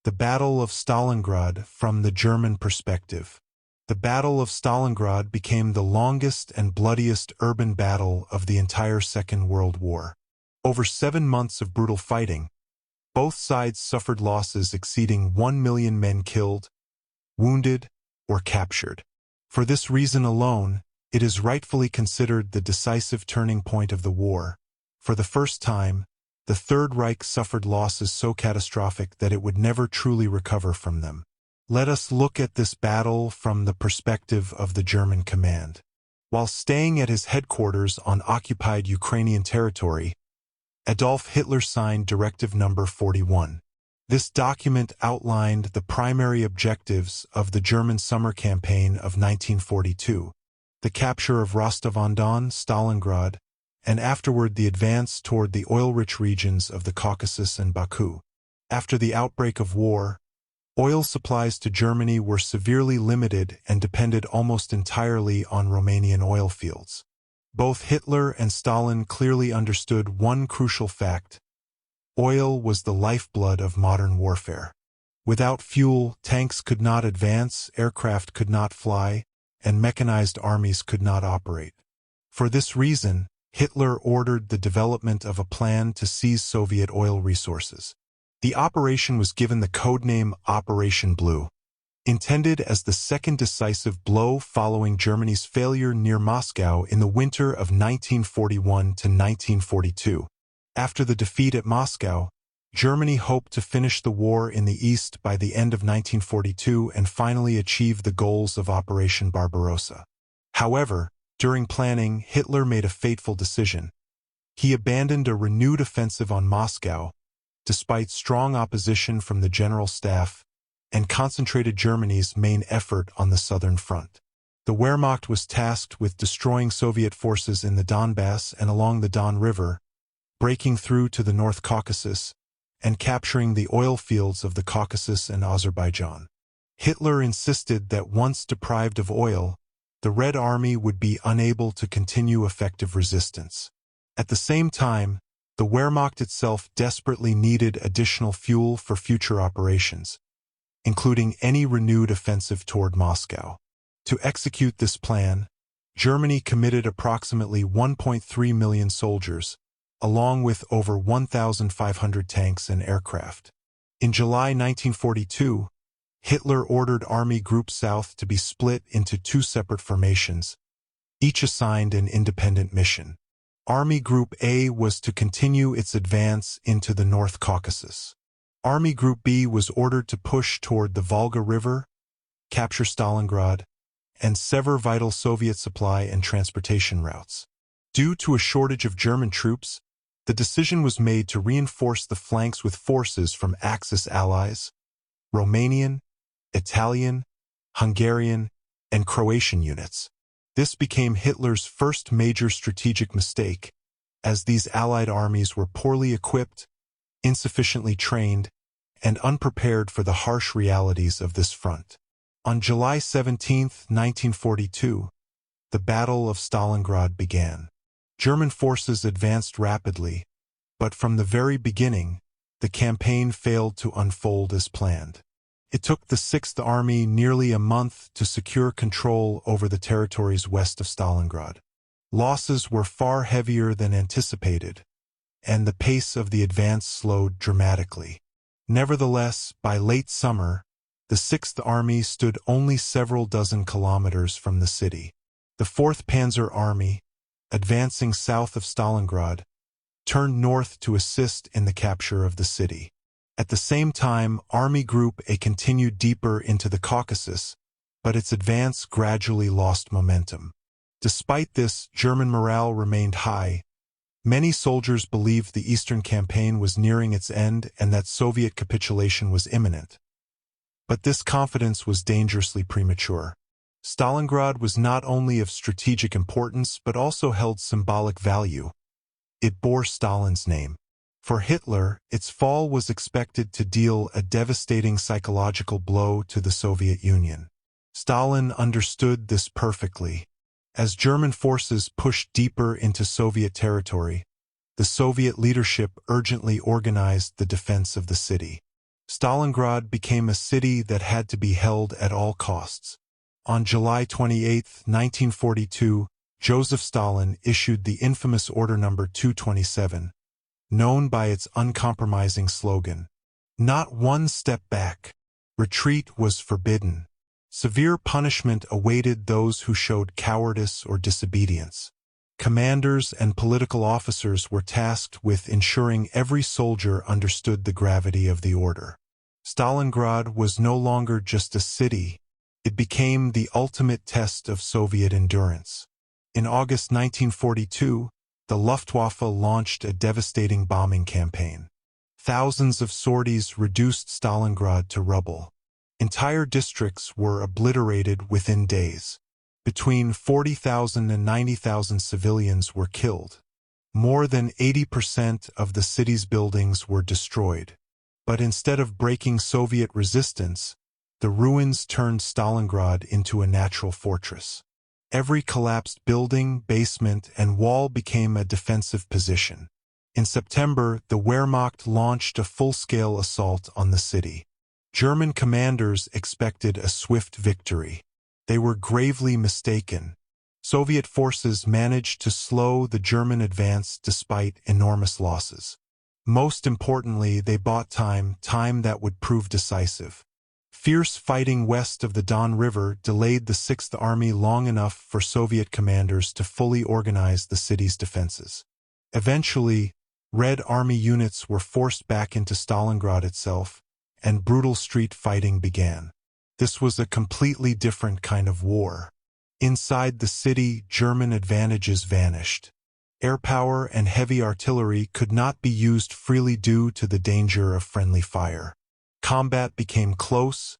The Battle of Stalingrad from the German perspective. The Battle of Stalingrad became the longest and bloodiest urban battle of the entire Second World War. Over 7 months of brutal fighting, both sides suffered losses exceeding 1 million men killed, wounded, or captured. For this reason alone, it is rightfully considered the decisive turning point of the war. For the first time, the Third Reich suffered losses so catastrophic that it would never truly recover from them. Let us look at this battle from the perspective of the German command. While staying at his headquarters on occupied Ukrainian territory, Adolf Hitler signed Directive No. 41. This document outlined the primary objectives of the German summer campaign of 1942, the capture of Rostov-on-Don, Stalingrad, and afterward the advance toward the oil-rich regions of the Caucasus and Baku. After the outbreak of war, oil supplies to Germany were severely limited and depended almost entirely on Romanian oil fields. Both Hitler and Stalin clearly understood one crucial fact: oil was the lifeblood of modern warfare. Without fuel, tanks could not advance, aircraft could not fly, and mechanized armies could not operate. For this reason, Hitler ordered the development of a plan to seize Soviet oil resources. The operation was given the codename Operation Blue, intended as the second decisive blow following Germany's failure near Moscow in the winter of 1941 to 1942. After the defeat at Moscow, Germany hoped to finish the war in the east by the end of 1942 and finally achieve the goals of Operation Barbarossa. However, during planning, Hitler made a fateful decision. He abandoned a renewed offensive on Moscow, despite strong opposition from the General Staff, and concentrated Germany's main effort on the southern front. The Wehrmacht was tasked with destroying Soviet forces in the Donbass and along the Don River, breaking through to the North Caucasus, and capturing the oil fields of the Caucasus and Azerbaijan. Hitler insisted that once deprived of oil, the Red Army would be unable to continue effective resistance. At the same time, the Wehrmacht itself desperately needed additional fuel for future operations, including any renewed offensive toward Moscow. To execute this plan, Germany committed approximately 1.3 million soldiers, along with over 1,500 tanks and aircraft. In July 1942, Hitler ordered Army Group South to be split into 2 separate formations, each assigned an independent mission. Army Group A was to continue its advance into the North Caucasus. Army Group B was ordered to push toward the Volga River, capture Stalingrad, and sever vital Soviet supply and transportation routes. Due to a shortage of German troops, the decision was made to reinforce the flanks with forces from Axis allies, Romanian, Italian, Hungarian, and Croatian units. This became Hitler's first major strategic mistake, as these Allied armies were poorly equipped, insufficiently trained, and unprepared for the harsh realities of this front. On July 17, 1942, the Battle of Stalingrad began. German forces advanced rapidly, but from the very beginning, the campaign failed to unfold as planned. It took the Sixth Army nearly a month to secure control over the territories west of Stalingrad. Losses were far heavier than anticipated, and the pace of the advance slowed dramatically. Nevertheless, by late summer, the Sixth Army stood only several dozen kilometers from the city. The 4th Panzer Army, advancing south of Stalingrad, turned north to assist in the capture of the city. At the same time, Army Group A continued deeper into the Caucasus, but its advance gradually lost momentum. Despite this, German morale remained high. Many soldiers believed the Eastern Campaign was nearing its end and that Soviet capitulation was imminent. But this confidence was dangerously premature. Stalingrad was not only of strategic importance but also held symbolic value. It bore Stalin's name. For Hitler, its fall was expected to deal a devastating psychological blow to the Soviet Union. Stalin understood this perfectly. As German forces pushed deeper into Soviet territory, the Soviet leadership urgently organized the defense of the city. Stalingrad became a city that had to be held at all costs. On July 28, 1942, Joseph Stalin issued the infamous Order No. 227, known by its uncompromising slogan, "Not one step back." Retreat was forbidden. Severe punishment awaited those who showed cowardice or disobedience. Commanders and political officers were tasked with ensuring every soldier understood the gravity of the order. Stalingrad was no longer just a city. It became the ultimate test of Soviet endurance. In August 1942, the Luftwaffe launched a devastating bombing campaign. Thousands of sorties reduced Stalingrad to rubble. Entire districts were obliterated within days. Between 40,000 and 90,000 civilians were killed. More than 80% of the city's buildings were destroyed. But instead of breaking Soviet resistance, the ruins turned Stalingrad into a natural fortress. Every collapsed building, basement, and wall became a defensive position. In September, the Wehrmacht launched a full-scale assault on the city. German commanders expected a swift victory. They were gravely mistaken. Soviet forces managed to slow the German advance despite enormous losses. Most importantly, they bought time that would prove decisive. Fierce fighting west of the Don River delayed the Sixth Army long enough for Soviet commanders to fully organize the city's defenses. Eventually, Red Army units were forced back into Stalingrad itself, and brutal street fighting began. This was a completely different kind of war. Inside the city, German advantages vanished. Air power and heavy artillery could not be used freely due to the danger of friendly fire. Combat became close,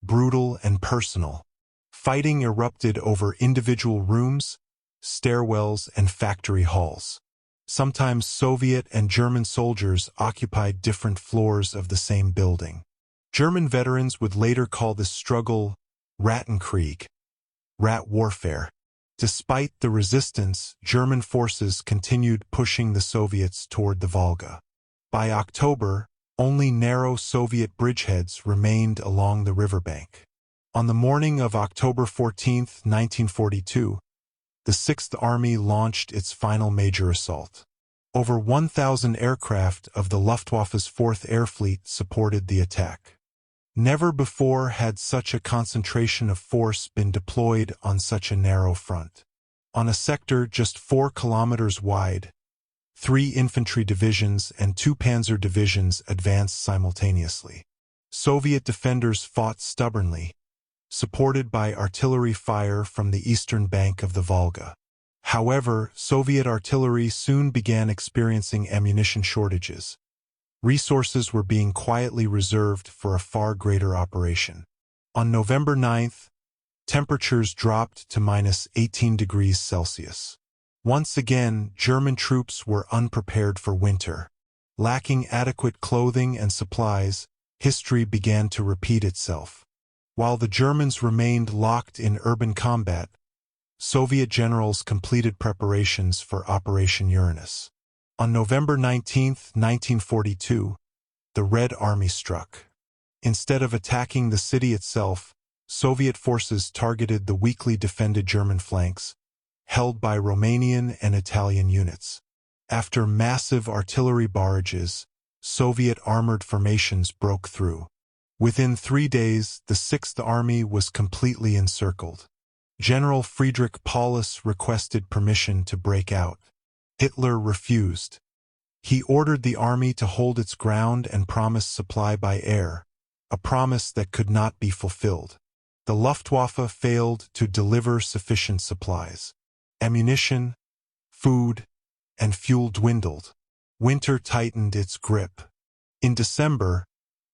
brutal, and personal. Fighting erupted over individual rooms, stairwells, and factory halls. Sometimes Soviet and German soldiers occupied different floors of the same building. German veterans would later call this struggle Rattenkrieg, rat warfare. Despite the resistance, German forces continued pushing the Soviets toward the Volga. By October, only narrow Soviet bridgeheads remained along the riverbank. On the morning of October 14, 1942, the Sixth Army launched its final major assault. Over 1,000 aircraft of the Luftwaffe's 4th Air Fleet supported the attack. Never before had such a concentration of force been deployed on such a narrow front. On a sector just 4 kilometers wide, 3 infantry divisions and 2 panzer divisions advanced simultaneously. Soviet defenders fought stubbornly, supported by artillery fire from the eastern bank of the Volga. However, Soviet artillery soon began experiencing ammunition shortages. Resources were being quietly reserved for a far greater operation. On November 9th, temperatures dropped to -18 degrees Celsius. Once again, German troops were unprepared for winter. Lacking adequate clothing and supplies, history began to repeat itself. While the Germans remained locked in urban combat, Soviet generals completed preparations for Operation Uranus. On November 19, 1942, the Red Army struck. Instead of attacking the city itself, Soviet forces targeted the weakly defended German flanks, held by Romanian and Italian units. After massive artillery barrages, Soviet armored formations broke through. Within 3 days, the Sixth Army was completely encircled. General Friedrich Paulus requested permission to break out. Hitler refused. He ordered the army to hold its ground and promised supply by air, a promise that could not be fulfilled. The Luftwaffe failed to deliver sufficient supplies. Ammunition, food, and fuel dwindled. Winter tightened its grip. In December,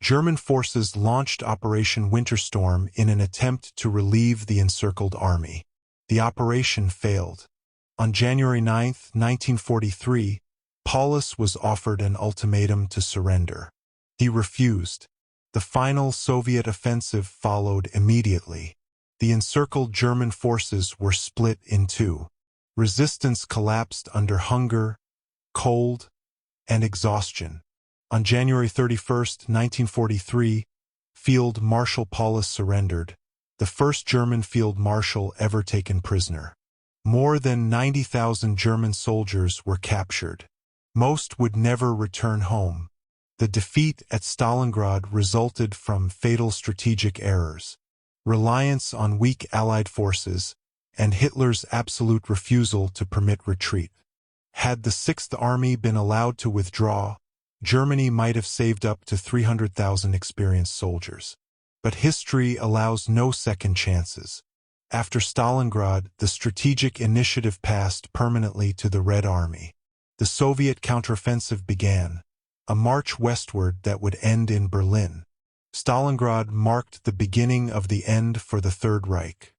German forces launched Operation Winterstorm in an attempt to relieve the encircled army. The operation failed. On January 9, 1943, Paulus was offered an ultimatum to surrender. He refused. The final Soviet offensive followed immediately. The encircled German forces were split in two. Resistance collapsed under hunger, cold, and exhaustion. On January 31, 1943, Field Marshal Paulus surrendered, the first German field marshal ever taken prisoner. More than 90,000 German soldiers were captured. Most would never return home. The defeat at Stalingrad resulted from fatal strategic errors, reliance on weak Allied forces, and Hitler's absolute refusal to permit retreat. Had the Sixth Army been allowed to withdraw, Germany might have saved up to 300,000 experienced soldiers. But history allows no second chances. After Stalingrad, the strategic initiative passed permanently to the Red Army. The Soviet counteroffensive began, a march westward that would end in Berlin. Stalingrad marked the beginning of the end for the Third Reich.